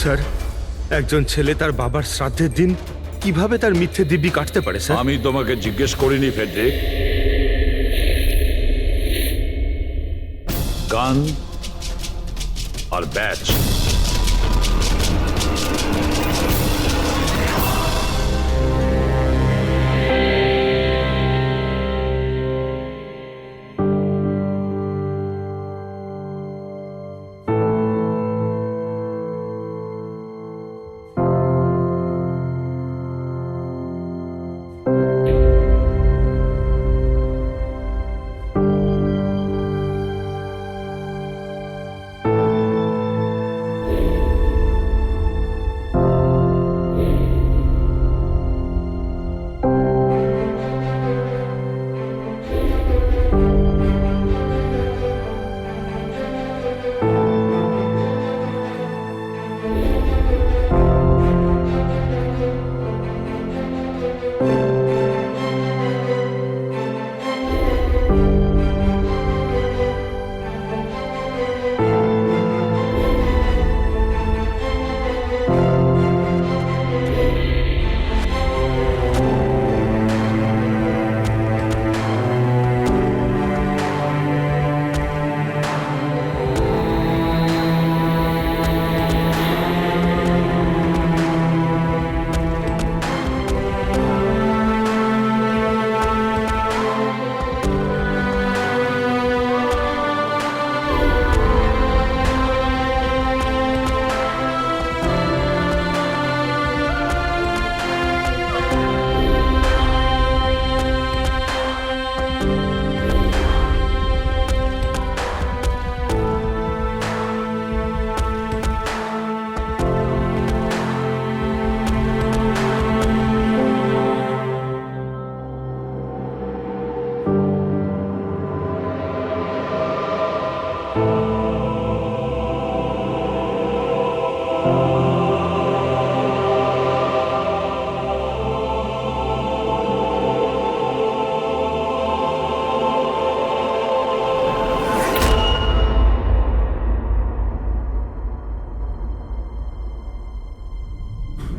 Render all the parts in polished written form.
Sir, একজন ছেলে তার বাবার শ্রাদ্ধের দিন কিভাবে তার মিথ্যে দিব্যি কাটতে পারে স্যার? আমি তোমাকে জিজ্ঞেস করিনি ফেডরিক। গান আর ব্যাচ,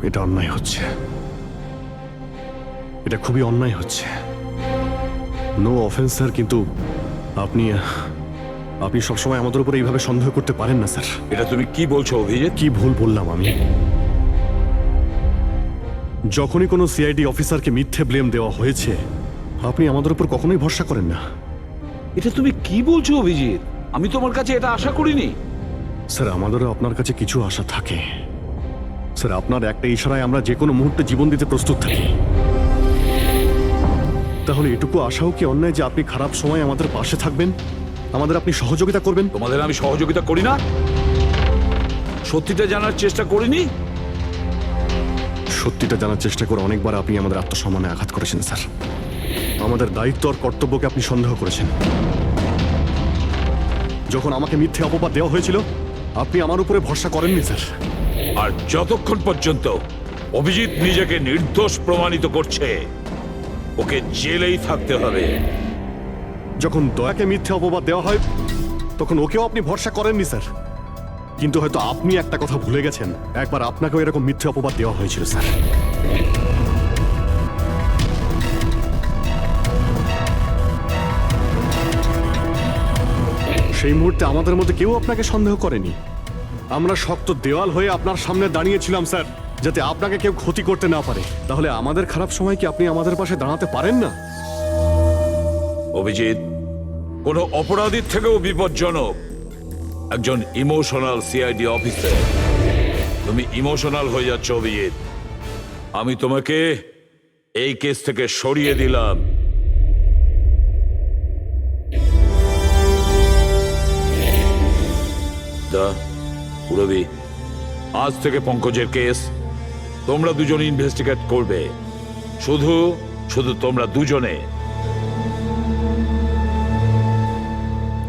এটা অন্যায় হচ্ছে, এটা খুবই অন্যায় হচ্ছে। নো অফেন্স স্যার, কিন্তু আপনি আপনি সবসময় আমাদের উপরে এইভাবে সন্দেহ করতে পারেন না স্যার। এটা তুমি কি বলছো অভিজিৎ? কি ভুল বললাম আমি? যখনই কোনো সিআইডি অফিসারকে মিথ্যে ব্লেম দেওয়া হয়েছে, আপনি আমাদের উপর কখনোই ভরসা করেন না। এটা তুমি কি বলছো অভিজিৎ? আমি তোমার কাছে এটা আশা করিনি। স্যার, আমাদেরও আপনার কাছে কিছু আশা থাকে স্যার। আপনার একটা ইশারায় আমরা যে কোনো মুহূর্তে জীবন দিতে প্রস্তুত থাকি। তাহলে এটুকু আশাও কি অন্যায় যে আপনি খারাপ সময় আমাদের পাশে থাকবেন, আমাদের আপনি সহযোগিতা করবেন? তোমাদের আমি সহযোগিতা করি না? সত্যিটা জানার চেষ্টা করিনি? সত্যিটা জানার চেষ্টা করে অনেকবার আপনি আমাদের আত্মসম্মানে আঘাত করেছেন স্যার। আমাদের দায়িত্ব আর কর্তব্যকে আপনি সন্দেহ করেছেন। যখন আমাকে মিথ্যে অপবাদ দেওয়া হয়েছিল, আপনি আমার উপরে ভরসা করেননি স্যার। আর যতক্ষণ পর্যন্ত অভিজিৎ নিজেকে নির্দোষ প্রমাণিত করছে, ওকে জেলেই থাকতে হবে। যখন দয়াকে মিথ্যে অপবাদ দেওয়া হয়, তখন ওকেও আপনি ভরসা করেননি স্যার। কিন্তু হয়তো আপনি একটা কথা ভুলে গেছেন, একবার আপনাকেও এরকম মিথ্যে অপবাদ দেওয়া হয়েছিল স্যার। সেই মুহূর্তে আমাদের মধ্যে কেউ আপনাকে সন্দেহ করেনি। আমরা শক্ত দেওয়াল হয়ে আপনার সামনে দাঁড়িয়েছিলাম স্যার, যাতে আপনাকে কেউ ক্ষতি করতে না পারে। তাহলে আমাদের খারাপ সময় কি আপনি আমাদের পাশে দাঁড়াতে পারেন না? অভিজিৎ কোনো অপরাধীর থেকেও বিপজ্জনক একজন ইমোশনাল সিআইডি অফিসার। তুমি ইমোশনাল হয়ে যাচ্ছ অভিজিৎ। আমি তোমাকে এই কেস থেকে সরিয়ে দিলাম। পুরবি, আজ থেকে পঙ্কজের কেস তোমরা দুজন ইনভেস্টিগেট করবে, শুধু শুধু তোমরা দুজনে।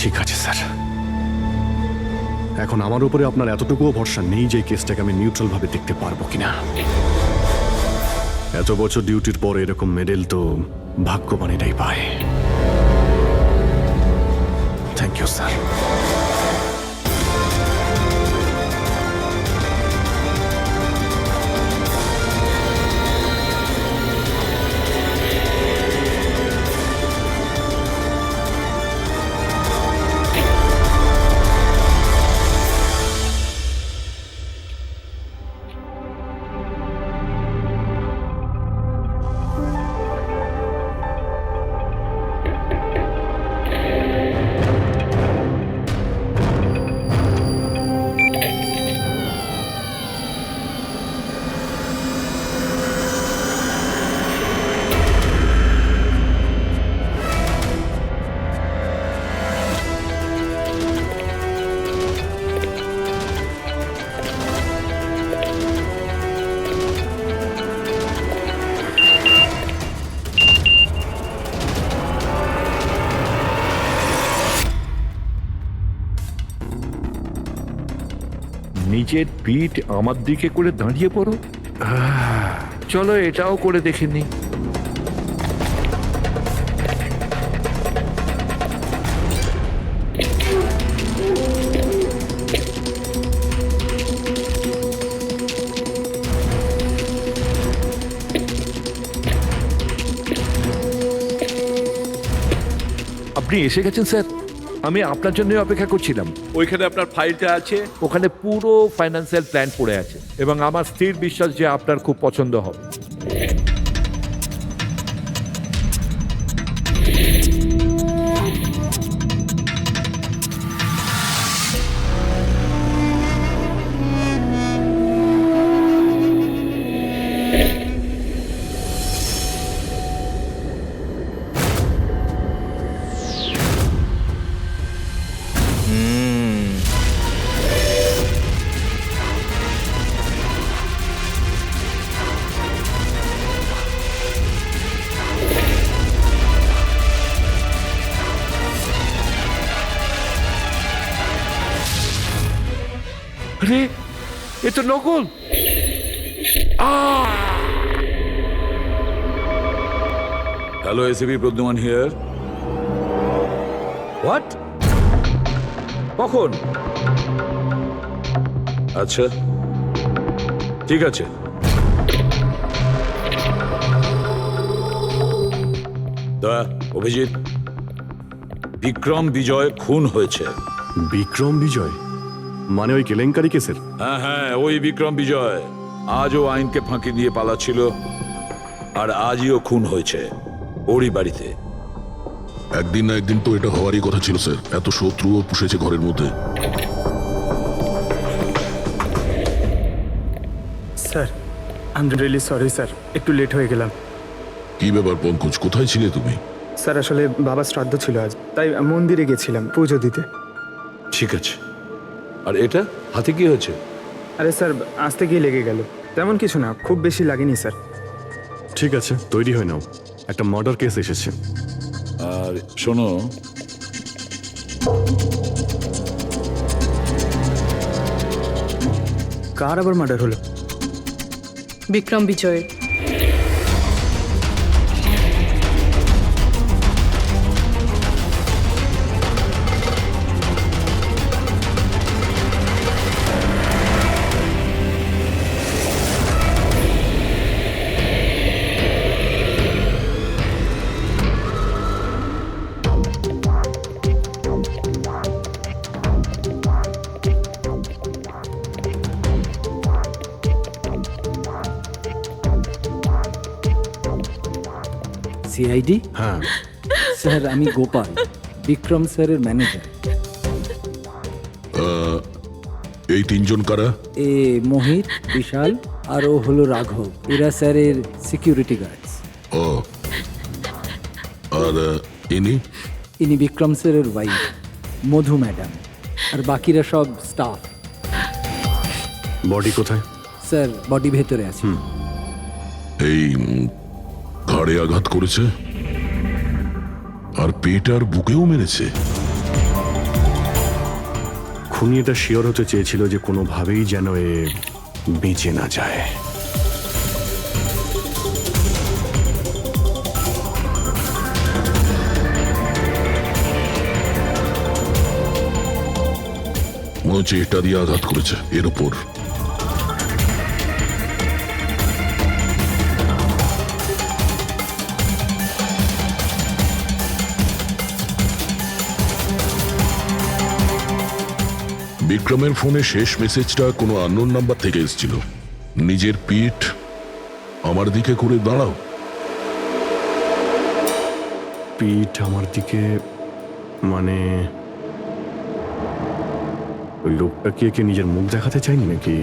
ঠিক আছে স্যার। এখন আমার উপরে আপনার এতটুকুও ভরসা নেই যে কেসটাকে আমি নিউট্রাল ভাবে দেখতে পারবো কিনা। এত বছর ডিউটির পর এরকম মেডেল তো ভাগ্যবানেরাই পায়। Thank you sir. নিজের পিঠ আমার দিকে করে দাঁড়িয়ে পড়ো। চলো এটাও করে দেখে নি। আপনি এসে গেছেন স্যার, আমি আপনার জন্য অপেক্ষা করছিলাম। ওইখানে আপনার ফাইলটা আছে, ওখানে পুরো ফাইন্যান্সিয়াল প্ল্যান পড়ে আছে এবং আমার স্থির বিশ্বাস যে আপনার খুব পছন্দ হবে। আরে এ তো নকল। Hello, ACP Pradyuman here. What? কখন? আচ্ছা, ঠিক আছে। তা অভিজিৎ, বিক্রম বিজয় খুন হয়েছে। বিক্রম বিজয় মানে ওই কেলেঙ্কারি কেসের? হ্যাঁ হ্যাঁ, ওই বিক্রম বিজয় আজও আইনকে ফাঁকি দিয়ে পালাচ্ছিল, আর আজও খুন হয়েছে ওরই বাড়িতে। একদিন না একদিন তো এটা হওয়ারই কথা ছিল স্যার। এত শত্রুও পুষেছে ঘরের মধ্যে। Sir, I am really sorry sir, একটু লেট হয়ে গেলাম। কি ব্যাপার পঙ্কজ, কোথায় ছিলে তুমি? স্যার আসলে বাবার শ্রাদ্ধ ছিল আজ, তাই মন্দিরে গেছিলাম পুজো দিতে। ঠিক আছে। আর এটা হাতে কি হয়েছে? আরে স্যার, আসতে গিয়ে লেগে গেল, তেমন কিছু না, খুব বেশি লাগেনি স্যার। ঠিক আছে, তৈরি হয়ে নাও, একটা মার্ডার কেস এসেছে। আর শোনো, কার আবার মার্ডার হলো? বিক্রম বিজয়। সিআইডি? হ্যাঁ স্যার, আমি গোপাল, বিক্রম স্যারের ম্যানেজার। এই তিনজন কারা? এ মোহিত, বিশাল আর ও হলো রাঘব। এরা স্যারের সিকিউরিটি গার্ডস। ও, আর ইনি? ইনি বিক্রম স্যারের ওয়াইফ মধু ম্যাডাম, আর বাকিরা সব স্টাফ। বডি কোথায়? স্যার, বডি ভেতরে আছে। এই ঘাড়ে আঘাত করেছে আর পেট আর বুকেও মেরেছে। খুনি এটা শিওর হতে চেয়েছিল যে কোনোভাবেই যেন এ বেঁচে না যায়। মনে হচ্ছে এটা দিয়ে আঘাত করেছে এর উপর। বিক্রমের ফোনে শেষ মেসেজটা কোনো আননোন নাম্বার থেকে এসেছিল। নিজের পিঠ আমার দিকে করে দাঁড়াও। পিঠ আমার দিকে মানে ওই লোকটা কি নিজের মুখ দেখাতে চাইনি নাকি?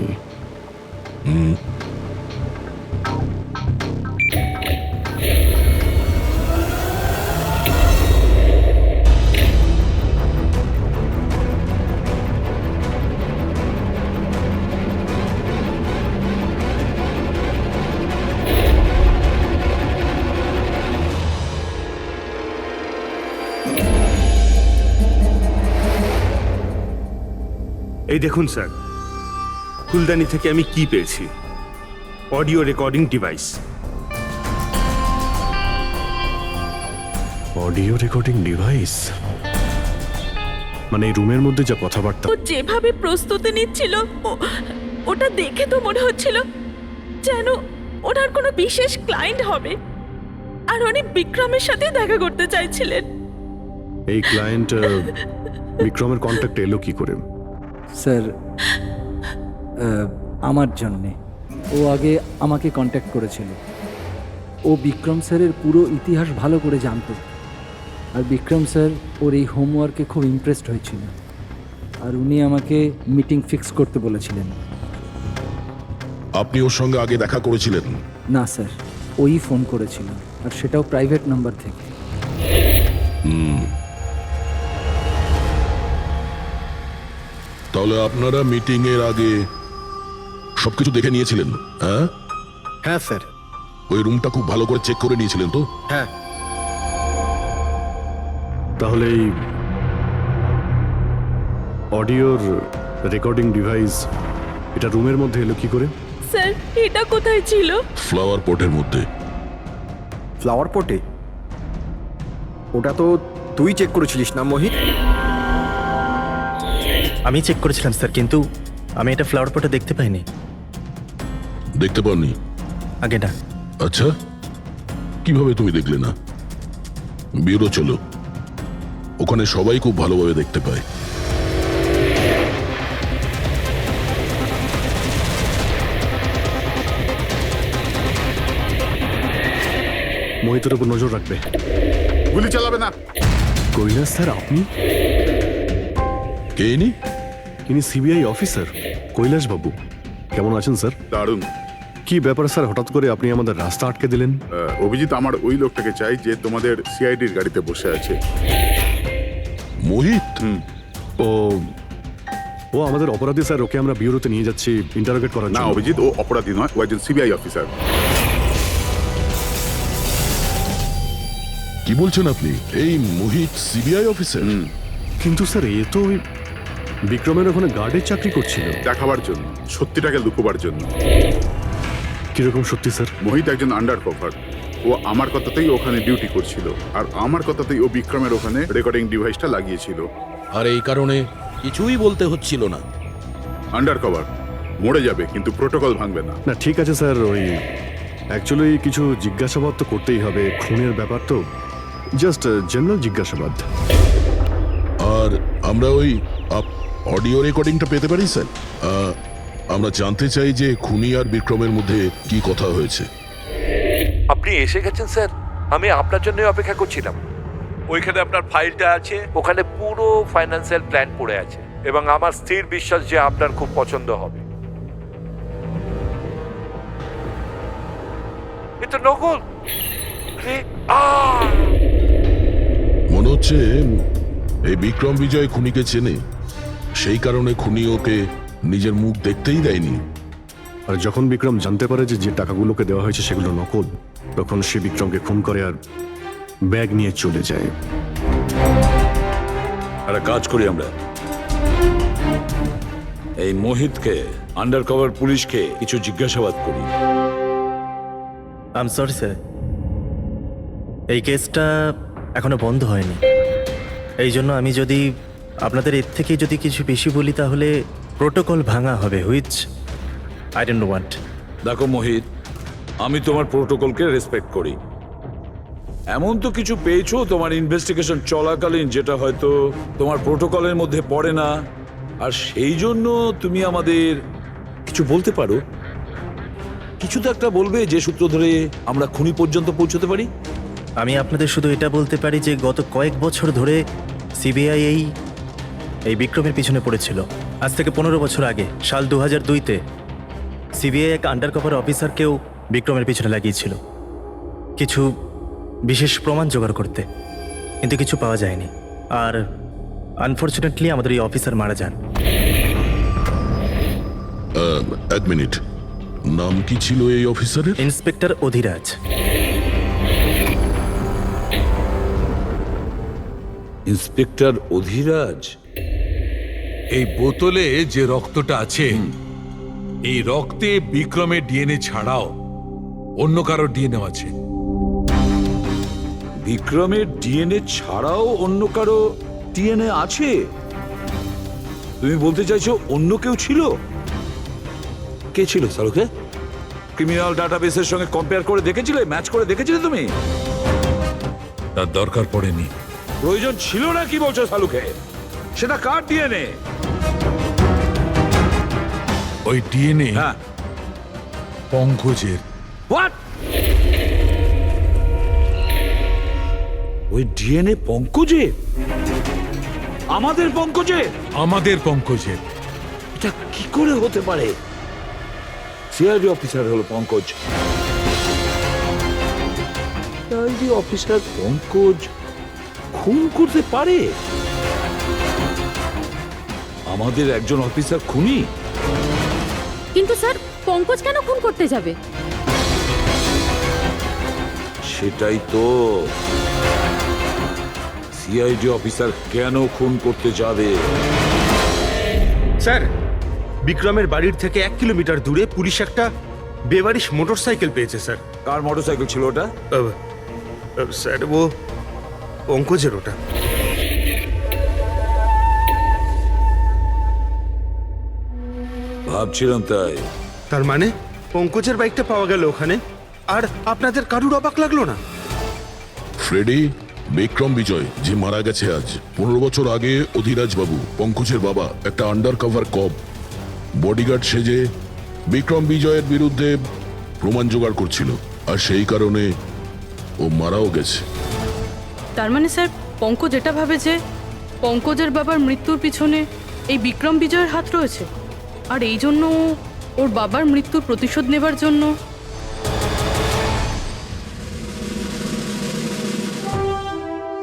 এই দেখুন স্যার, ফুলদানি থেকে আমি কি পেয়েছি? Audio recording device. Audio recording device মানে এই রুমের মধ্যে যা কথাবার্তা। ও যেভাবে প্রস্তুতি নিচ্ছিল ওটা দেখে তো মনে হচ্ছিল যেন ওনার কোনো বিশেষ ক্লায়েন্ট হবে আর উনি বিক্রমের সাথে দেখা করতে চাইছিলেন। এই ক্লায়েন্ট বিক্রমের কন্ট্যাক্ট এলো কি করে? স্যার আমার জন্যে ও আগে আমাকে কন্ট্যাক্ট করেছিল। ও বিক্রম স্যারের পুরো ইতিহাস ভালো করে জানতো, আর বিক্রম স্যার ওর এই হোমওয়ার্কে খুব ইমপ্রেসড হয়েছিল, আর উনি আমাকে মিটিং ফিক্স করতে বলেছিলেন। আপনি ওর সঙ্গে আগে দেখা করেছিলেন? না স্যার, ওই ফোন করেছিল, আর সেটাও প্রাইভেট নাম্বার থেকে। তাহলে আপনারা মিটিং এর আগে সবকিছু দেখে নিয়েছিলেন? হ্যাঁ হ্যাঁ স্যার। ওই রুমটা খুব ভালো করে চেক করে নিয়েছিলেন তো? হ্যাঁ। তাহলে এই অডিওর রেকর্ডিং ডিভাইস এটা রুমের মধ্যে এলো কি করে? স্যার এটা কোথায় ছিল? ফ্লাওয়ার পটের মধ্যে। ফ্লাওয়ার পটে? ওটা তো তুই চেক করেছিলিস না মোহিত? আমি চেক করেছিলাম স্যার, কিন্তু আমি এটা ফ্লাওয়ার পটে দেখতে পাইনি। দেখতে পাননি? আগে না। আচ্ছা, কিভাবে তুমি দেখলে না? ব্যুরো চলো, ওখানে সবাই খুব ভালোভাবে দেখতে পায়। মোহিতের উপর নজর রাখবে। গুলি চালাবে না। কৈলাস স্যার আপনি? কে ইনি? ইনি সিবিআই অফিসার কৈলাস বাবু। কেমন আছেন স্যার? দারুণ। কি ব্যাপার স্যার, হঠাৎ করে আপনি আমাদের রাস্তা আটকে দিলেন? অভিজিৎ আমার ওই লোকটাকে চাই যে তোমাদের সিআইডির গাড়িতে বসে আছে। মোহিত? ও ও আমাদের অপরাধী স্যার, ওকে আমরা ব্যুরোতে নিয়ে যাচ্ছি ইন্টারোগেট করার না জন্য। অভিজিৎ, ও অপরাধী নয়, ও একজন সিবিআই অফিসার। কি বলছেন আপনি? এই মোহিত সিবিআই অফিসার? কিন্তু স্যার এ তো ওই বিক্রমের ওখানে গার্ডের চাকরি করছিল। দেখাবার জন্য, সত্যিটাকে লুকোবার জন্য। কিরকম সত্যি স্যার? মোহিত একজন আন্ডার কভার। ও আমার কথাতেই ওখানে ডিউটি করছিল, আর আমার কথাতেই ও বিক্রমের ওখানে রেকর্ডিং ডিভাইসটা লাগিয়েছিল। আর এই কারণে কিছুই বলতে হচ্ছিল না। আন্ডার কভার মরে যাবে কিন্তু প্রোটোকল ভাঙবে না। না ঠিক আছে স্যার, ওই অ্যাকচুয়ালি কিছু জিজ্ঞাসাবাদ তো করতেই হবে, খুনের ব্যাপার তো, জাস্ট জেনারেল জিজ্ঞাসাবাদ। আর আমরা ওই অডিও রেকর্ডিংটা পেতে পারি স্যার? আমরা জানতে চাই যে খুনি আর বিক্রমের মধ্যে কি কথা হয়েছে। আপনি এসে গেছেন স্যার, আমি আপনার জন্য অপেক্ষা করছিলাম। ওইখানে আপনার ফাইলটা আছে, ওখানে পুরো ফাইন্যান্সিয়াল প্ল্যান পড়ে আছে, এবং আমার স্থির বিশ্বাস যে আপনার খুব পছন্দ হবে। এটা নকল। মনে হচ্ছে এই বিক্রম বিজয় খুনিকে চেনে, সেই কারণে খুনি ওকে নিজের মুখ দেখতেই দেয়নি। আর যখন বিক্রম জানতে পারে যে যে টাকাগুলোকে দেওয়া হয়েছে সেগুলো নকল, তখন সে বিক্রমকে খুন করে আর ব্যাগ নিয়ে চলে যায়। একটা কাজ করি আমরা, এই মোহিতকে, আন্ডার কভার পুলিশকে কিছু জিজ্ঞাসাবাদ করি। আই এম সরি স্যার, এই কেসটা এখনো বন্ধ হয়নি। এই জন্য আমি যদি আপনাদের এর থেকে যদি কিছু বেশি বলি তাহলে প্রোটোকল ভাঙা হবে, হুইচ আই ডোন্ট ওয়ান্ট। দেখো মোহিত, আমি তোমার প্রোটোকলকে রেসপেক্ট করি। এমন তো কিছু পেয়েছো তোমার ইনভেস্টিগেশন চলাকালীন যেটা হয়তো তোমার প্রোটোকলের মধ্যে পড়ে না, আর সেই জন্য তুমি আমাদের কিছু বলতে পারো। কিছু তো একটা বলবে যে সূত্র ধরে আমরা খুনি পর্যন্ত পৌঁছতে পারি। আমি আপনাদের শুধু এটা বলতে পারি যে গত কয়েক বছর ধরে সিবিআই এই বিক্রমের পিছনে পড়েছিল। আজ থেকে 15 বছর আগে, সাল 2002-তে সিবিআই এক আন্ডারকভার অফিসারকেও বিক্রমের পিছনে লাগিয়েছিল কিছু বিশেষ প্রমাণ জোগাড় করতে, কিন্তু কিছু পাওয়া যায়নি। আর আনফর্চুনেটলি আমাদের এই অফিসার মারা যান। এক মিনিট, নাম কি ছিল এই অফিসারের? ইন্সপেক্টর অধিরাজ। ইন্সপেক্টর অধিরাজ? এই বোতলে যে রক্তটা আছে এই রক্তে বিক্রমের ডিএনএ ছাড়াও অন্য কারো ডিএনএ আছে। বিক্রমের ডিএনএ ছাড়াও অন্য কারো ডিএনএ আছে? তুমি বলতে চাইছো অন্য কেউ ছিল? কে ছিল সালুকে? ক্রিমিনাল ডাটাবেসের সঙ্গে কম্পেয়ার করে দেখেছিলে, ম্যাচ করে দেখেছিলে তুমি? তার দরকার পড়েনি। প্রয়োজন ছিল না কি বলছো সালুকে? সেটা কার ডিএনএ? ওই ডিএনএ হ্যাঁ, পঙ্কজের। হোয়াট? ওই ডিএনএ পঙ্কজের? আমাদের পঙ্কজের? আমাদের পঙ্কজের। এটা কি করে হতে পারে? সিআইডি অফিসার হলো পঙ্কজ। সিআইডি অফিসার পঙ্কজ খুন করতে পারে? আমাদের একজন অফিসার খুনি? কিন্তু স্যার, পঙ্কজ কেন খুন করতে যাবে? সেটাই তো, সিআইডি অফিসার কেন খুন করতে যাবে? স্যার, বিক্রমের বাড়ির থেকে 1 কিলোমিটার দূরে পুলিশ একটা বেবারিশ মোটরসাইকেল পেয়েছে স্যার। কার মোটরসাইকেল ছিল ওটা? স্যার, ও পঙ্কজের ওটা। ভাবছিলাম তাই। তার মানে পঙ্কজের বাইকটা পাওয়া গেল ওখানে, আর আপনাদের কারুর অবাক লাগলো না? ফ্রেডি, বিক্রম বিজয় যে মারা গেছে আজ 15 বছর আগে, অধিরাজ বাবু পঙ্কজের বাবা একটা আন্ডার কভার কপ বডিগার্ড সেজে বিক্রম বিজয়ের বিরুদ্ধে প্রমাণ জোগাড় করছিল, আর সেই কারণে ও মারাও গেছে। তার মানে স্যার, পঙ্কজ এটা ভাবে যে পঙ্কজের বাবার মৃত্যুর পিছনে এই বিক্রম বিজয়ের হাত রয়েছে, আর এই জন্য ওর বাবার মৃত্যুর প্রতিশোধ নেবার জন্য।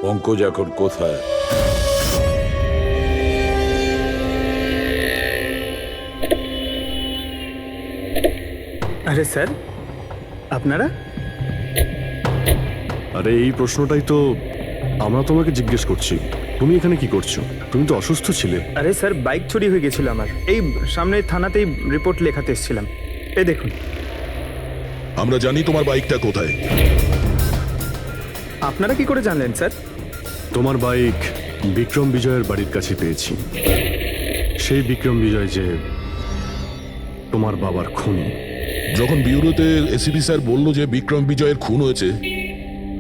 পঙ্কজ এখন কোথায়? আরে স্যার, আপনারা? আরে এই প্রশ্নটাই তো আমরা তোমাকে জিজ্ঞেস করছি। তুমি এখানে কি করছো? তুমি তো অসুস্থ ছিলে। আরে স্যার, বাইক চুরি হয়ে গেছিল আমার। এই সামনে থানাতেই রিপোর্ট লেখাতে এসেছিলাম। এই দেখুন। আমরা জানি তোমার বাইকটা কোথায়। আপনারা কি করে জানলেন স্যার? তোমার বাইক বিক্রম বিজয়ের বাড়ির কাছে পেয়েছি। সেই বিক্রম বিজয় যে তোমার বাবার খুনি। যখন বিউরোতে এসিপি স্যার বলল যে বিক্রম বিজয়ের খুন হয়েছে,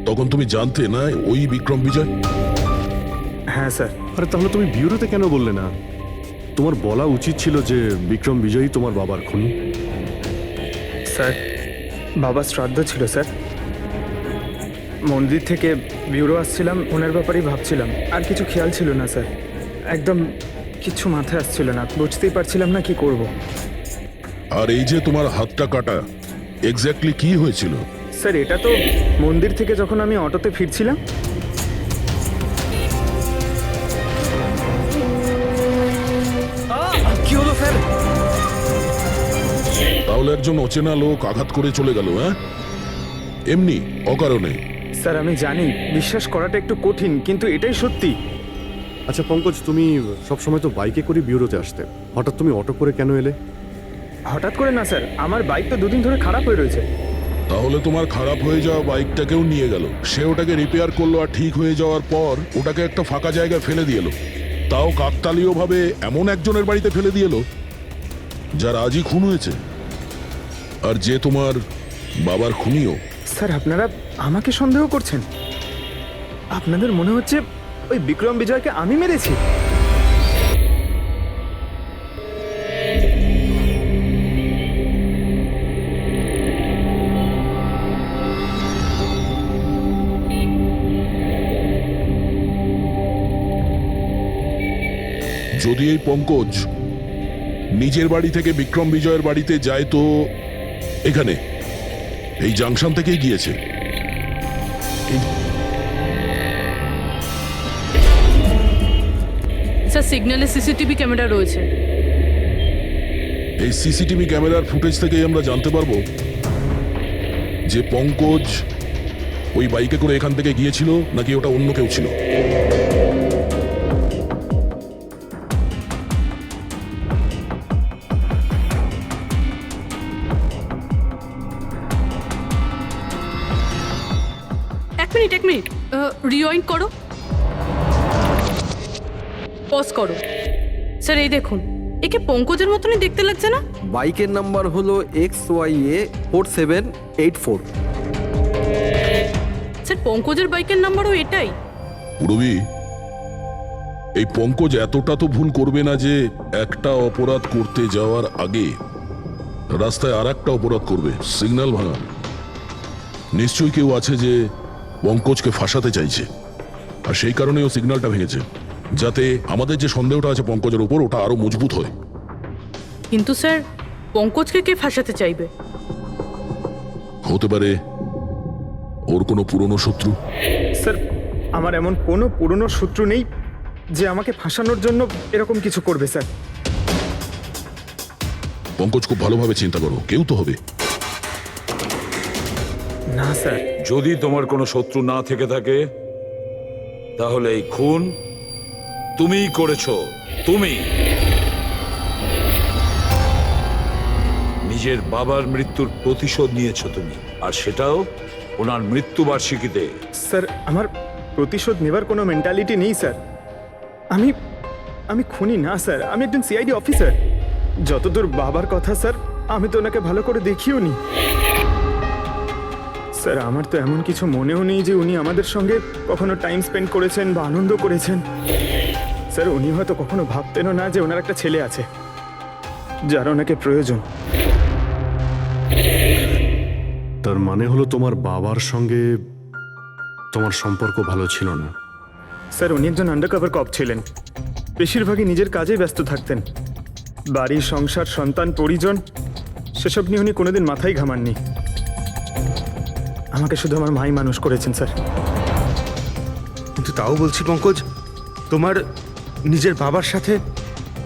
তখন তুমি জানতে না ওই বিক্রম বিজয়? হ্যাঁ স্যার। আরে তাহলে তুমি বিউরোতে কেন বললে না? তোমার বলা উচিত ছিল যে বিক্রম বিজয়ই তোমার বাবার খুনি। স্যার, বাবার শ্রাদ্ধ ছিল স্যার। মন্দির থেকে বিউরো আসছিলাম, ওনার ব্যাপারেই ভাবছিলাম, আর কিছু খেয়াল ছিল না স্যার। একদম কিছু মাথায় আসছিল না, বুঝতেই পারছিলাম না কি করব। আর এই যে তোমার হাতটা কাটা, এক্স্যাক্টলি কি হয়েছিল? স্যার, এটা তো মন্দির থেকে যখন আমি অটোতে ফিরছিলাম। কি হলো স্যার? তাহলে একজন অচেনা লোক আঘাত করে চলে গেল, হ্যাঁ? এমনি অকারণে? স্যার, আমি জানি বিশ্বাস করাটা একটু কঠিন, কিন্তু এটাই সত্যি। আচ্ছা পঙ্কজ, তুমি সবসময় তো বাইকে করে বিউরোতে আসতে, হঠাৎ তুমি অটো করে কেন এলে? হঠাৎ করে না স্যার, আমার বাইক তো 2 দিন ধরে খারাপ হয়ে রয়েছে। তাহলে তোমার খারাপ হয়ে যাওয়া বাইকটাকেও নিয়ে গেল, সে ওটাকে রিপেয়ার করলো, আর ঠিক হয়ে যাওয়ার পর ওটাকে একটা ফাঁকা জায়গায় ফেলে দিয়ে এলো, তাও কাকতালীয় ভাবে এমন একজনের বাড়িতে ফেলে দিয়ে এলো যার আজই খুন হয়েছে, আর যে তোমার বাবার খুনিও। স্যার, আপনারা আমাকে সন্দেহ করছেন? আপনাদের মনে হচ্ছে ওই বিক্রম বিজয়কে আমি মেরেছি? যদি এই পঙ্কজ নিজের বাড়ি থেকে বিক্রম বিজয়ের বাড়িতে যায়, তো এখানে এই জাংশন থেকেই গিয়েছে। স্যার, সিগন্যালে সিসিটিভি ক্যামেরা রয়েছে। এই সিসিটিভি ক্যামেরার ফুটেজ থেকেই আমরা জানতে পারবো যে পঙ্কজ ওই বাইকে করে এখান থেকে গিয়েছিল নাকি ওটা অন্য কেউ ছিল। মিনিট রিওয়াইন্ড করো, পজ করো। স্যার এই দেখুন, একে পঙ্কজের মতনই দেখতে লাগছে না? বাইকের নাম্বার হলো XYA4784। স্যার পঙ্কজের বাইকের নাম্বারও এটাই। পুরবি, এই পঙ্কজ এতটা তো ভুল করবে না যে একটা অপরাধ করতে যাওয়ার আগে রাস্তায় আর একটা অপরাধ করবে, সিগন্যাল ভাঙা। নিশ্চয়ই কেউ আছে যে পঙ্কজকে ফাঁসাতে চাইছে, আর সেই কারণে ও সিগন্যালটা ভেঙেছে, যাতে আমাদের যে সন্দেহটা আছে পঙ্কজের উপর ওটা আরো মজবুত হয়। কিন্তু স্যার পঙ্কজকে কে ফাঁসাতে চাইবে? হতে পারে ওর কোনো পুরনো শত্রু। স্যার আমার এমন কোনো পুরনো শত্রু নেই যে আমাকে ফাঁসানোর জন্য এরকম কিছু করবে স্যার। পঙ্কজ খুব ভালোভাবে চিন্তা করো, কেউ তো হবে। না স্যার। যদি তোমার কোনো শত্রু না থেকে থাকে তাহলে এই খুন তুমিই করেছো। তুমি নিজের বাবার মৃত্যুর প্রতিশোধ নিয়েছো তুমি, আর সেটাও ওনার মৃত্যুবার্ষিকীতে। স্যার আমার প্রতিশোধ নেবার কোনো মেন্টালিটি নেই স্যার। আমি খুনি না স্যার, আমি একজন সিআইডি অফিসার। যতদূর বাবার কথা স্যার, আমি তো ওনাকে ভালো করে দেখিও নি স্যার। আমার তো এমন কিছু মনেও নেই যে উনি আমাদের সঙ্গে কখনো টাইম স্পেন্ড করেছেন বা আনন্দ করেছেন। স্যার উনি হয়তো কখনো ভাবতেনও না যে ওনার একটা ছেলে আছে যার ওনাকে প্রয়োজন। তার মানে হলো তোমার বাবার সঙ্গে তোমার সম্পর্ক ভালো ছিল না? স্যার উনি একজন আন্ডারকভার কপ ছিলেন, বেশিরভাগই নিজের কাজেই ব্যস্ত থাকতেন। বাড়ি, সংসার, সন্তান, পরিজন সেসব নিয়ে উনি কোনোদিন মাথায় ঘামাননি। আমাকে শুধু আমার মাই মানুষ করেছেন স্যার। কিন্তু তাও বলছি পঙ্কজ, তোমার নিজের বাবার সাথে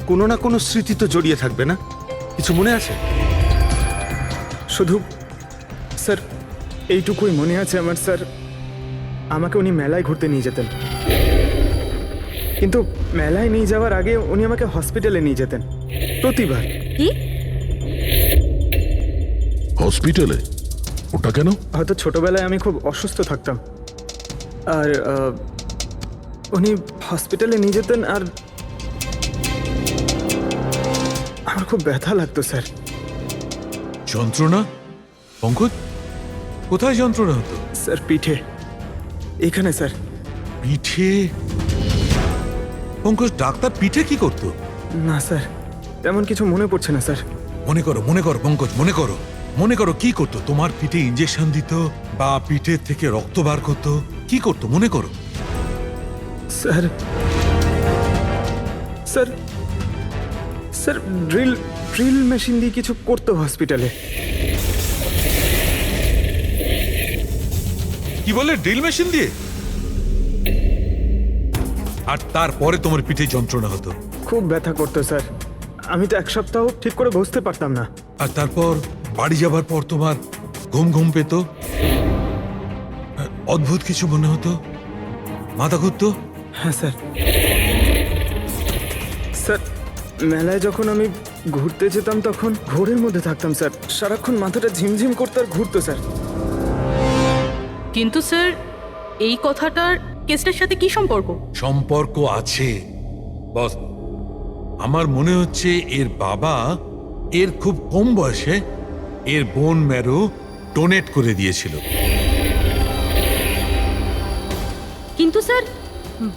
কোনো না কোনো স্মৃতি তো জড়িয়ে থাকবে না? কিছু মনে আছে? শুধু স্যার এইটুকুই মনে আছে আমার স্যার, আমাকে উনি মেলায় ঘুরতে নিয়ে যেতেন, কিন্তু মেলায় নিয়ে যাওয়ার আগে উনি আমাকে হসপিটালে নিয়ে যেতেন প্রতিবার। কি হসপিটালে? ওটা কেন? হয়তো ছোটবেলায় আমি খুব অসুস্থ থাকতাম, আর উনি হসপিটালে নিয়ে যেতেন, আর আমার খুব ব্যথা লাগতো স্যার। যন্ত্রণা? পঙ্কজ, কোথায় যন্ত্রণা হতো? স্যার পিঠে, এখানে স্যার। পিঠে? পঙ্কজ, ডাক্তার পিঠে কি করতো? না স্যার, তেমন কিছু মনে পড়ছে না স্যার। মনে করো পঙ্কজ, মনে করো কি করতো? তোমার পিঠে ইঞ্জেকশন দিত বা পিঠের থেকে রক্ত বার করতো? কি করতো মনে করো? Sir sir sir drill machine দিয়ে কিছু করতো হসপিটালে। কি বলে, ড্রিল মেশিন দিয়ে? আর তারপরে তোমার পিঠে যন্ত্রণা হতো? খুব ব্যথা করতো স্যার, আমি তো এক সপ্তাহ ঠিক করে বসতে পারতাম না। আর তারপর বাড়ি যাবার পর তোমার ঘুম পেত, অদ্ভুত কিছু মনে হতো, মাথা ঘুরতো? হ্যাঁ স্যার। স্যার মেলায় যখন আমি ঘুরতে যেতাম তখন ঘোরের মধ্যে থাকতাম স্যার, সারাক্ষণ মাথাটা ঝিমঝিম করতে আর ঘুরতো স্যার। কিন্তু স্যার এই কথাটার কেসটার সাথে কি সম্পর্ক? সম্পর্ক আছে বস। আমার মনে হচ্ছে এর বাবা এর খুব কম বয়সে এর বোন ম্যারো ডোনেট করে দিয়েছিল। কিন্তু স্যার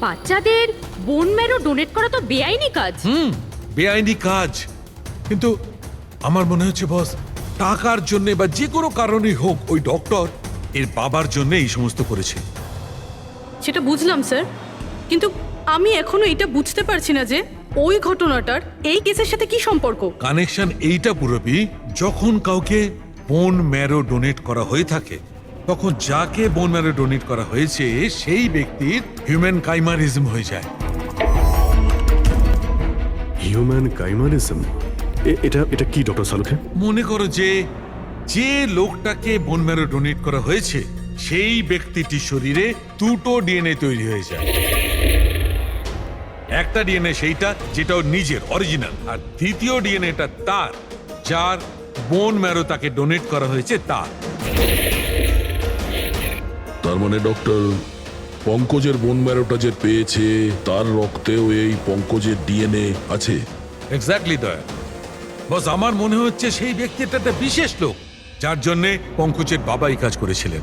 বাচ্চাদের বোন ম্যারো ডোনেট করা তো বেআইনি কাজ। বেআইনি কাজ, কিন্তু আমার মনে হচ্ছে বস টাকার জন্য বা যে কোনো কারণেই হোক ওই ডক্টর এর বাবার জন্য এই সমস্ত করেছে। সেটা বুঝলাম স্যার, কিন্তু আমি এখনো এটা বুঝতে পারছি না যে ওই ঘটনাটার এই কেসের সাথে কি সম্পর্ক। কানেকশন এইটা পুরোপি, যখন কাউকে বোন ম্যারো ডোনেট করা হয়ে থাকে তখন যাকে বোন ম্যারো ডোনেট করা হয়েছে সেই ব্যক্তির হিউম্যান কাইমারিজম হয়ে যায়। হিউম্যান কাইমারিজম? এটা কি ডক্টর সালুখে? মনে করো যে লোকটাকে বোন ম্যারো ডোনেট করা হয়েছে সেই ব্যক্তিটির শরীরে দুটো ডিএনএ তৈরি হয়ে যায়। একটা ডিএনএ সেইটা যেটা ওর নিজের অরিজিনাল, আর দ্বিতীয় ডিএনএটা তার যার বোন ম্যারো তাকে ডোনেট করা হয়েছে তার। তার মানে ডক্টর, পঙ্কজের বোন ম্যারোটা যে পেয়েছে তার রক্তেও এই পঙ্কজের ডিএনএ আছে। এক্স্যাক্টলি দয়া। বস, আমার মনে হচ্ছে সেই ব্যক্তিটা একটা বিশেষ লোক, যার জন্য পঙ্কজের বাবা এই কাজ করেছিলেন।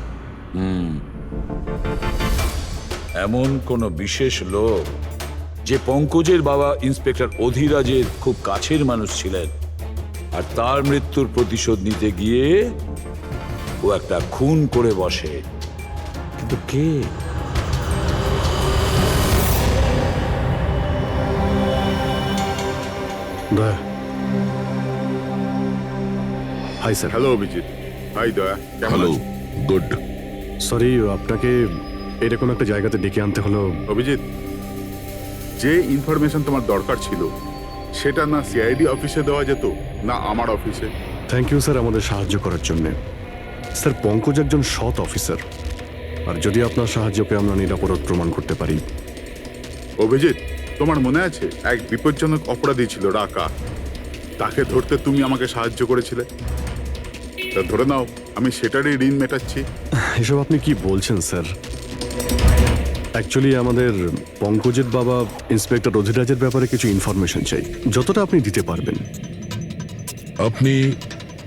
এমন কোন বিশেষ লোক যে পঙ্কজের বাবা ইন্সপেক্টর অধিরাজের খুব কাছের মানুষ ছিলেন, আর তার মৃত্যুর প্রতিশোধ নিতে গিয়ে ও একটা খুন করে বসে। কিন্তু কে? Daya. Hi sir. Hello Abhijit. Hi Daya, কেমন হ্যালো, আছো? গুড। সরি, আপনাকে এরকম একটা জায়গাতে ডেকে আনতে হলো। অভিজিৎ, যে ইনফরমেশন তোমার দরকার ছিল সেটা না সিআইডি অফিসে দেওয়া যেত, না আমার অফিসে। থ্যাংক ইউ স্যার আমাদের সাহায্য করার জন্য। স্যার, পঙ্কজ একজন সৎ অফিসার, আর যদি আপনার সাহায্যকে আমরা নিরাপরাধ প্রমাণ করতে পারি। অভিজিৎ, তোমার মনে আছে এক বিপজ্জনক অপরাধী ছিল রাকা, তাকে ধরতে তুমি আমাকে সাহায্য করেছিলে। তা ধরে নাও আমি সেটারই ঋণ মেটাচ্ছি। এসব আপনি কি বলছেন স্যার? অ্যাকচুয়ালি আমাদের পঙ্কজের বাবা ইন্সপেক্টর অধিরাজের ব্যাপারে কিছু ইনফরমেশন চাই, যতটা আপনি দিতে পারবেন। আপনি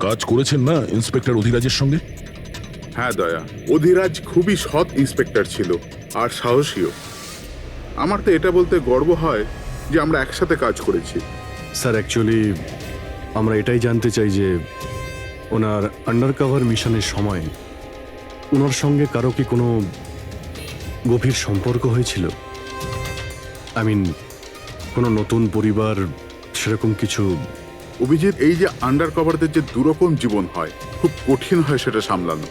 কাজ করেছেন না ইন্সপেক্টর অধিরাজের সঙ্গে? হ্যাঁ দয়া, অধিরাজ খুবই সৎ ইন্সপেক্টর ছিল আর সাহসীও। আমার তো এটা বলতে গর্ব হয় যে আমরা একসাথে কাজ করেছি। স্যার, অ্যাকচুয়ালি আমরা এটাই জানতে চাই যে ওনার আন্ডার কভার মিশনের সময় ওনার সঙ্গে কারো কি কোনো গভীর সম্পর্ক হয়েছিল? আই মিন, কোনো নতুন পরিবার, সেরকম কিছু? অভিজিৎ, এই যে আন্ডার কভারদের যে দুরকম জীবন হয়, খুব কঠিন হয় সেটা সামলানো।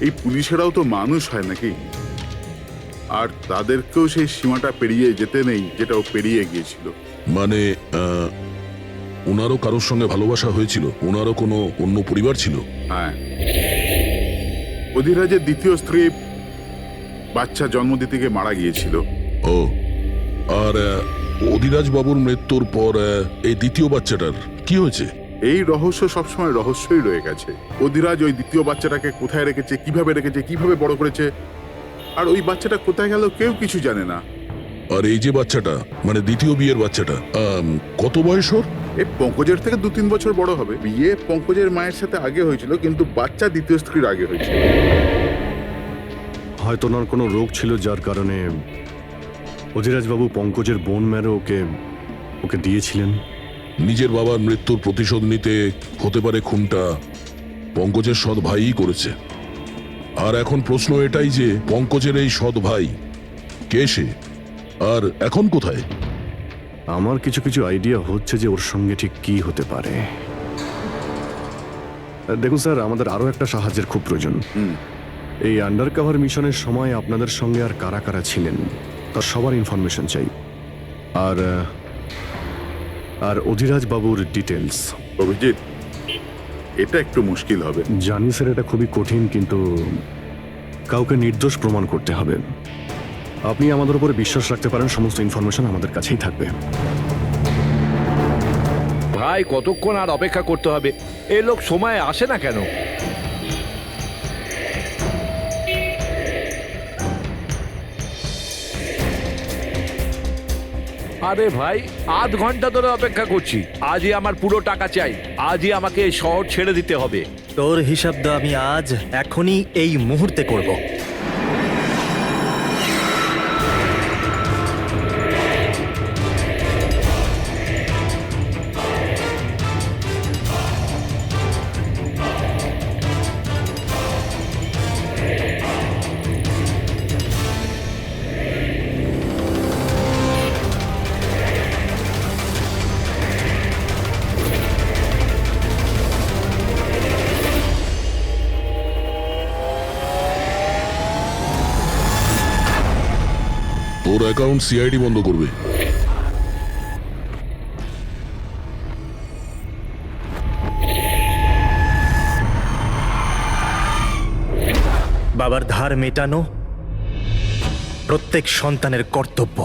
এই পুলিশেরাও তো মানুষ হয় নাকি, আর তাদেরকেও সেই সীমাটা পেরিয়ে যেতে নেই যেটা ও পেরিয়ে গিয়েছিল। মানে ওনারও কারোর সঙ্গে ভালোবাসা হয়েছিল? ওনারও কোনো অন্য পরিবার ছিল? হ্যাঁ, অধিরাজের দ্বিতীয় স্ত্রী বাচ্চা জন্ম দিতে গিয়ে মারা গিয়েছিল। ও, আর অধিরাজ বাবুর মৃত্যুর পর এই দ্বিতীয় বাচ্চাটার কি হয়েছে? এই রহস্য সবসময় রহস্যই রয়ে গেছে। অধিরাজ ওই দ্বিতীয় বাচ্চাটাকে কোথায় রেখেছে, কিভাবে বড় করেছে, আর ওই বাচ্চাটা কোথায় গেল কেউ কিছু জানে না। আর এই যে বাচ্চাটা, মানে দ্বিতীয় বিয়ের বাচ্চাটা, কত বয়স ওর? এই পঙ্কজের থেকে 2-3 বছর বড় হবে। বিয়ে পঙ্কজের মায়ের সাথে আগে হয়েছিল, কিন্তু বাচ্চা দ্বিতীয় স্ত্রীর আগে হয়েছিল। হয়তো ওনার কোনো রোগ ছিল যার কারণে অধিরাজবাবু পঙ্কজের বোন ম্যারো ওকে দিয়েছিলেন। নিজের বাবার মৃত্যুর প্রতিশোধ নিতে হতে পারে খুনটা পঙ্কজের সৎ ভাইই করেছে। আর এখন প্রশ্ন এটাই যে পঙ্কজের এই সৎ ভাই কে সে, আর এখন কোথায়? আমার কিছু কিছু আইডিয়া হচ্ছে যে ওর সঙ্গে ঠিক কি হতে পারে। দেখুন স্যার, আমাদের আরো একটা সাহায্যের খুব প্রয়োজন। এই আন্ডার কভার মিশনের সময় আপনাদের সঙ্গে আর কারা কারা ছিলেন তার সবার ইনফরমেশন চাই, আর অধিরাজ বাবুর ডিটেলস। অভিজিৎ, এটা একটু মুশকিল হবে। জানি স্যার, এটা খুবই কঠিন, কিন্তু কাউকে নির্দোষ প্রমাণ করতে হবে। আপনি আমাদের উপরে বিশ্বাস রাখতে পারেন, সমস্ত ইনফরমেশন আমাদের কাছেই থাকবে। ভাই, কতক্ষণ আর অপেক্ষা করতে হবে? এই লোক সময় আসে না কেন? আরে ভাই, আধ ঘন্টা ধরে অপেক্ষা করছি। আজই আমার পুরো টাকা চাই। আজই আমাকে এই শহর ছেড়ে দিতে হবে। তোর হিসাব তো আমি আজ এখনই এই মুহূর্তে করব। তোর অ্যাকাউন্ট সিআইডি বন্ধ করবে। বাবার ধার মেটানো প্রত্যেক সন্তানের কর্তব্য,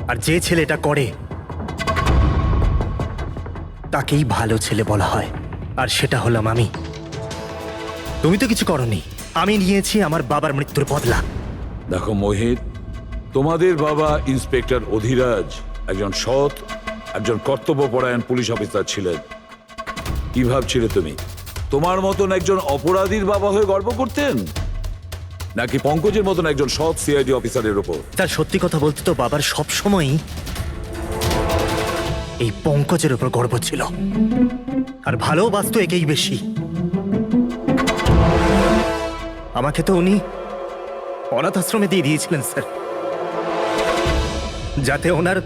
আর যে ছেলে এটা করে তাকেই ভালো ছেলে বলা হয়, আর সেটা হলাম আমি। তুমি তো কিছু করনি, আমি নিয়েছি আমার বাবার মৃত্যুর বদলা। দেখো মোহিত, তোমাদের বাবা ইন্সপেক্টর অধিরাজ একজন সৎ, একজন কর্তব্যপরায়ণ পুলিশ অফিসার ছিলেন। কি ভাবছিলে তুমি তোমার মতন একজন অপরাধীর বাবা হয়ে গর্ব করতেন, নাকি পঙ্কজের মতন একজন সৎ সিআইডি অফিসারের ওপর? তার সত্যি কথা বলতে তো বাবার সব সময়ই এই পঙ্কজের উপর গর্ব ছিল, আর ভালোবাসতো একেই বেশি। আমাকে তো উনি অনাথ আশ্রমে দিয়ে দিয়েছিলেন স্যার, যাতে ওনার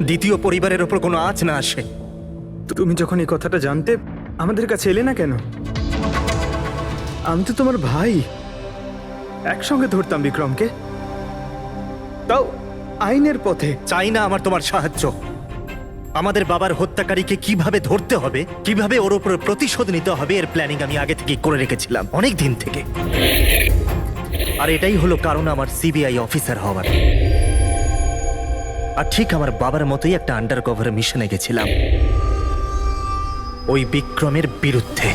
দ্বিতীয় পরিবারের ওপর কোনো আঁচ না আসে। তুমি যখন এই কথাটা জানতে আমাদের কাছে এলে না কেন? আমি তো তোমার ভাই, একসঙ্গে ধরতাম বিক্রমকে, তাও আইনের পথে। চাই না আমার তোমার সাহায্য। আমাদের বাবার হত্যাকারীকে কিভাবে ধরতে হবে, কিভাবে ওর উপর প্রতিশোধ নিতে হবে, এর প্ল্যানিং আমি আগে থেকে করে রেখেছিলাম, অনেক দিন থেকে। আর এটাই হলো কারণ আমার সিবিআই অফিসার হওয়ার। আর ঠিক আমার বাবার মতোই একটা আন্ডার কভার মিশনে গেছিলাম ওই বিক্রমের বিরুদ্ধে।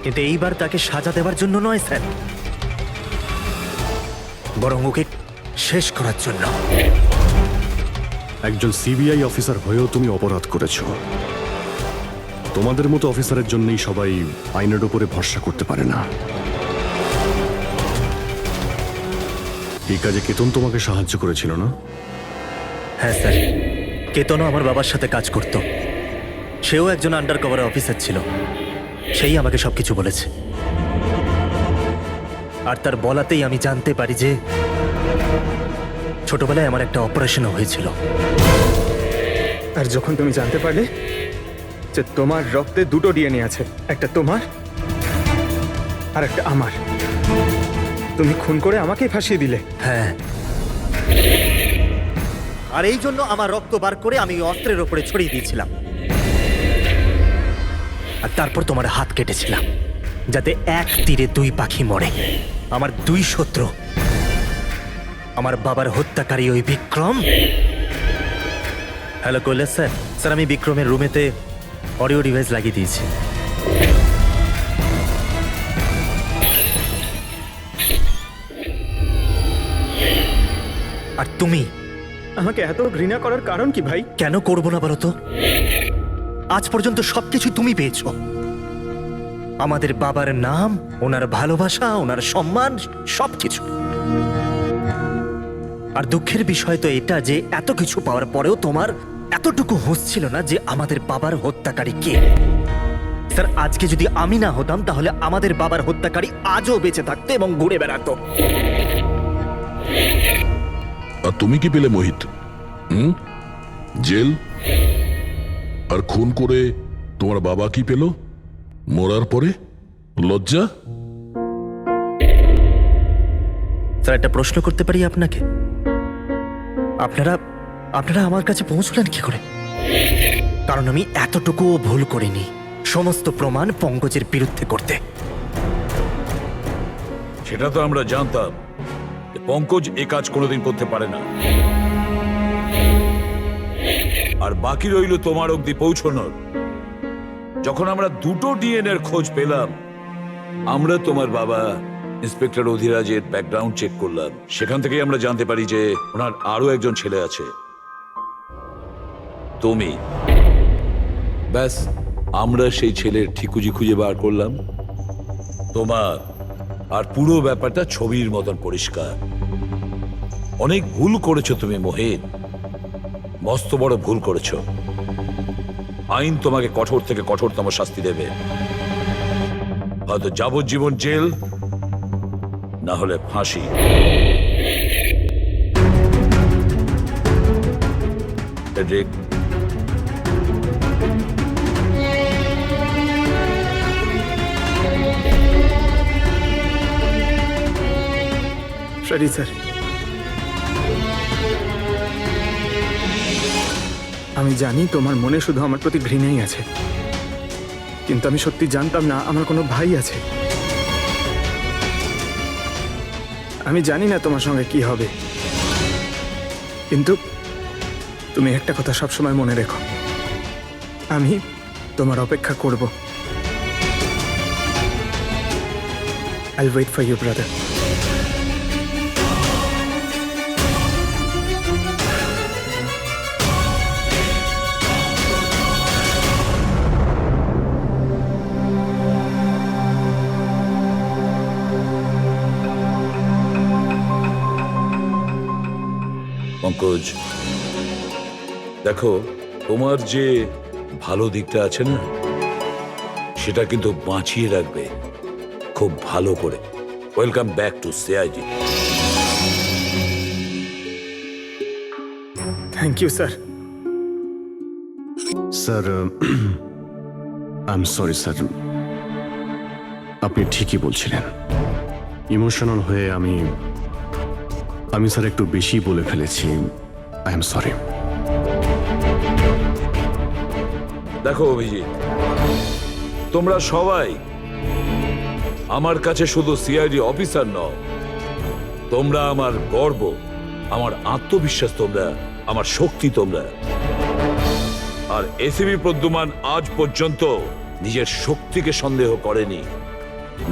কিন্তু এইবার তাকে সাজা দেওয়ার জন্য নয় স্যার, বরং ওকে শেষ করার জন্য। একজন সিবিআই অফিসার হয়েও তুমি অপরাধ করেছ। তোমাদের মতো অফিসারের জন্যই সবাই আইনের উপরে ভরসা করতে পারে না। এই কাজে কেতন তোমাকে সাহায্য করেছিল না? হ্যাঁ স্যার, কেতনও আমার বাবার সাথে কাজ করত। সেও একজন আন্ডার কভার অফিসার ছিল, সেই আমাকে সবকিছু বলেছে। আর তার বলাতেই আমি জানতে পারি যে ছোটবেলায় আমার একটা অপারেশনও হয়েছিল। আর যখন তুমি জানতে পারলে যে তোমার রক্তে দুটো ডিএনএ আছে, একটা তোমার আর একটা আমার, তুমি খুন করে আমাকেই ফাঁসিয়ে দিলে। হ্যাঁ, আর এই জন্য আমার রক্ত বার করে আমি অস্ত্রের ওপরে ছড়িয়ে দিয়েছিলাম, আর তারপর তোমার হাত কেটেছিলাম, যাতে এক তীরে দুই পাখি মরে। আমার দুই শত্রু, আমার বাবার হত্যাকারী ওই Vikram. Hello Kailash sir. Sir, আমি বিক্রমের রুমেতে অডিও ডিভাইস লাগিয়ে দিয়েছি। আর তুমি আমাকে এত ঘৃণা করার কারণ কি ভাই? কেন করবো না বলো তো? আজ পর্যন্ত সবকিছু তুমি পেয়েছো, আমাদের বাবার নাম, ওনার ভালোবাসা, ওনার সম্মান, সবকিছু। আর দুঃখের বিষয় তো এটা যে এত কিছু পাওয়ার পরেও তোমার এতটুকু হুঁশ ছিল না যে আমাদের বাবার হত্যাকারী কে। স্যার, আজকে যদি আমি না হতাম তাহলে আমাদের বাবার হত্যাকারী আজও বেঁচে থাকতো এবং ঘুরে বেড়াতো। আর তুমি কি পেলে মোহিত? জেল? আর খুন করে তোমার বাবা কি পেল মরার পরে? লজ্জা? স্যার, একটা প্রশ্ন করতে পারি আপনাকে? আপনারা আপনারা আমার কাছে পৌঁছলেন কি করে? কারণ আমি এতটুকুও ভুল করিনি সমস্ত প্রমাণ পঙ্কজের বিরুদ্ধে করতে। সেটা তো আমরা জানতাম যে পঙ্কজ এ কাজ কোনোদিন করতে পারে না। আর বাকি রইল তোমার অবধি পৌঁছানোর। যখন আমরা দুটো ডিএনএর খোঁজ পেলাম, আমরা তোমার বাবা ইন্সপেক্টর অধিরাজের ব্যাকগ্রাউন্ড চেক করলাম। সেখান থেকেই আমরা জানতে পারি যে ওনার আরো একজন ছেলে আছে, তুমি। ব্যাস, আমরা সেই ছেলের ঠিকুজি খুঁজে বার করলাম তোমার। আর পুরো ব্যাপারটা ছবির মতন পরিষ্কার। অনেক ভুল করেছো তুমি মোহিত, মস্ত বড় ভুল করেছো। আইন তোমাকে কঠোর থেকে কঠোরতম শাস্তি দেবে, হয়তো যাবজ্জীবন জেল, না হলে ফাঁসি। ফ্রেডরিক, সরি স্যার, আমি জানি তোমার মনে শুধু আমার প্রতি ঘৃণাই আছে, কিন্তু আমি সত্যি জানতাম না আমার কোনো ভাই আছে। আমি জানি না তোমার সঙ্গে কি হবে, কিন্তু তুমি একটা কথা সবসময় মনে রেখো, আমি তোমার অপেক্ষা করব। I'll wait for you, brother. Pankaj, দেখো, তোমার যে ভালো দিকটা আছে না, সেটা কিন্তু বাঁচিয়ে রাখবে খুব ভালো করে। Welcome back to CID. Thank you, sir. Sir I am sorry sir, আপনি ঠিকই বলছিলেন। ইমোশনাল হয়ে আমি স্যার একটু বেশি বলে ফেলেছি। I am sorry. দেখো অভিজিৎ, তোমরা সবাই আমার কাছে শুধু সিআইডি অফিসার নও, তোমরা আমার গর্ব, আমার আত্মবিশ্বাস, তোমরা আমার শক্তি। তোমরা আর এসিবি প্রদ্যুমান আজ পর্যন্ত নিজের শক্তিকে সন্দেহ করেনি,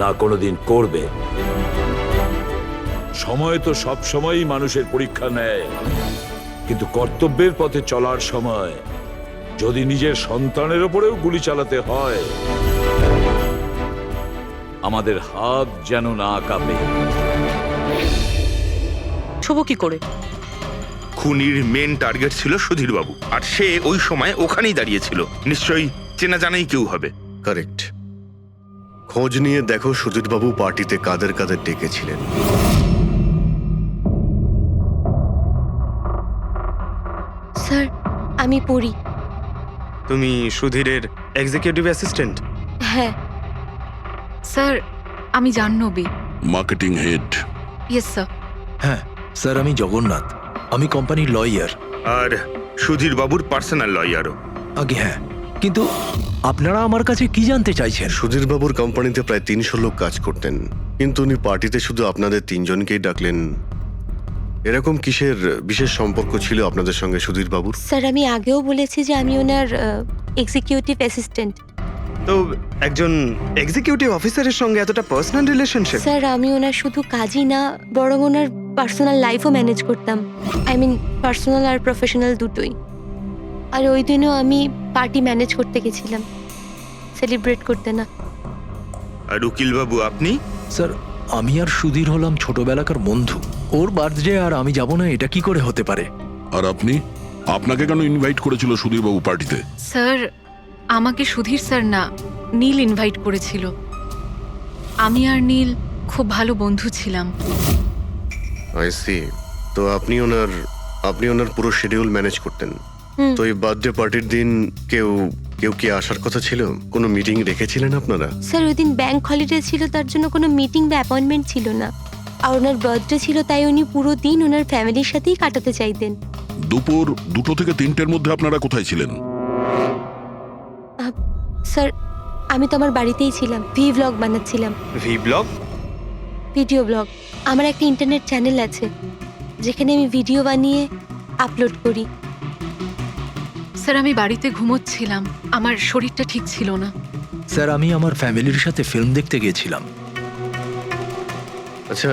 না কোনোদিন করবে। সময় তো সব সময়ই মানুষের পরীক্ষা নেয়, কিন্তু কর্তব্যের পথে চলার সময় যদি নিজের সন্তানের ওপরেও গুলি চালাতে হয়, আমাদের হাত যেন না কাঁপে। শুভ কি করে? খুনির মেন টার্গেট ছিল সুধীর বাবু, আর সে ওই সময় ওখানেই দাঁড়িয়েছিল। নিশ্চয়ই চেনা জানাই কেউ হবে। কারেক্ট। খোঁজ নিয়ে দেখো সুজিতবাবু পার্টিতে কাদের কাদের ডেকেছিলেন। স্যার, আমি পড়ি। তুমি সুধীরের এক্সিকিউটিভ অ্যাসিস্ট্যান্ট? হ্যাঁ স্যার, আমি Jahnavi. Marketing head. Yes sir. হ্যাঁ স্যার, আমি জগন্নাথ, আমি কোম্পানির লয়ার। আর সুধীর বাবুর পার্সোনাল লয়ারও। আগে হ্যাঁ, কিন্তু আপনারা আমার কাছে কি জানতে চাইছেন? সুধীরবাবুর কোম্পানিতে প্রায় 300 লোক কাজ করতেন, কিন্তু উনি পার্টিতে শুধু আপনাদের 3 জনকেই ডাকলেন। এরকম কিসের বিশেষ সম্পর্ক ছিল আপনাদের সঙ্গে সুধীর বাবুর? স্যার, আমি আগেও বলেছি যে আমি ওনার এক্সিকিউটিভ অ্যাসিস্ট্যান্ট। তো একজন এক্সিকিউটিভ অফিসারের সঙ্গে এতটা পার্সোনাল রিলেশনশিপ? স্যার, আমি ওনার শুধু কাজই না, বরং ওনার পার্সোনাল লাইফও ম্যানেজ করতাম। আই মিন পার্সোনাল আর প্রফেশনাল দুটোই। আর ওই দিনও আমি পার্টি ম্যানেজ করতে গেছিলাম, সেলিব্রেট করতে না। আর উকিল বাবু আপনি? স্যার, আমি আর সুধীর হলাম ছোটবেলাকার বন্ধু। ওর বার্থডে আর আমি যাব না, এটা কি করে হতে পারে? আর আপনি, আপনাকে কেন ইনভাইট করেছিল সুধীর বাবু পার্টিতে? স্যার, আমাকে সুধীর স্যার না, নীল ইনভাইট করেছিল। আমি আর নীল খুব ভালো বন্ধু ছিলাম। I see. তো আপনি ওনার পুরো শিডিউল ম্যানেজ করতেন। তো এই বার্থডে পার্টির দিন কেউ কি আসার কথা ছিল? কোনো মিটিং রেখেছিলেন আপনারা? স্যার, ওই দিন ব্যাংক হলিডে ছিল, তার জন্য কোনো মিটিং বা অ্যাপয়েন্টমেন্ট ছিল না। আর ওনার বার্থডে ছিল, তাই উনি পুরো দিন ওনার ফ্যামিলির সাথেই কাটাতে চাইতেন। দুপুর 2টো থেকে 3টের মধ্যে আপনারা কোথায় ছিলেন? স্যার, আমি তো আমার বাড়িতেই ছিলাম, ভি ব্লগ বানাচ্ছিলাম। V blog? Video blog. আমার একটা ইন্টারনেট চ্যানেল আছে, যেখানে আমি ভিডিও বানিয়ে আপলোড করি। স্যার, আমি বাড়িতে ঘুমোচ্ছিলাম, আমার শরীরটা ঠিক ছিল না। স্যার, আমি আমার ফ্যামিলির সাথে ফিল্ম দেখতে গিয়েছিলাম। আচ্ছা,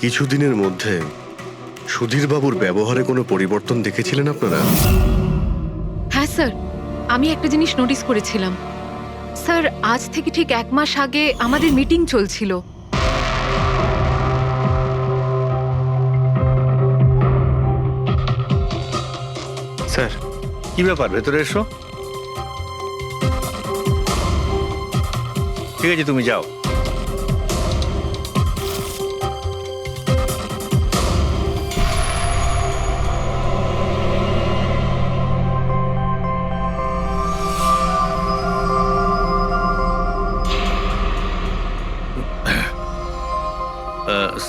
কিছুদিনের মধ্যে সুধীর বাবুর ব্যবহারে কোনো পরিবর্তন দেখেছিলেন আপনারা? হ্যাঁ স্যার, আমি একটা জিনিস নোটিস করেছিলাম। স্যার, আজ থেকে ঠিক 1 মাস আগে আমাদের মিটিং চলছিল। স্যার, কি ব্যাপার? ভেতরে এসো। ঠিক আছে, তুমি যাও।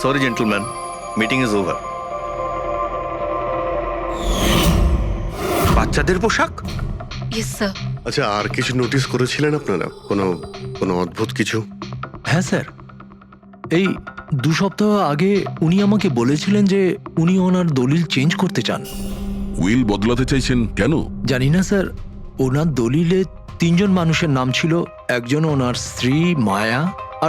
Sorry gentleman, meeting is over. বাচ্চাদের পোশাক? Yes sir. আচ্ছা, আর কিছু নোটিস করেছিলেন আপনারা? কোনো অদ্ভুত কিছু? হ্যাঁ স্যার, এই 2 সপ্তাহ আগে উনি আমাকে বলেছিলেন যে উনি ওনার দলিল চেঞ্জ করতে চান। উইল বদলাতে চাইছেন কেন? জানি না স্যার, ওনার দলিলে 3 জন মানুষের নাম ছিল। একজন ওনার স্ত্রী মায়া,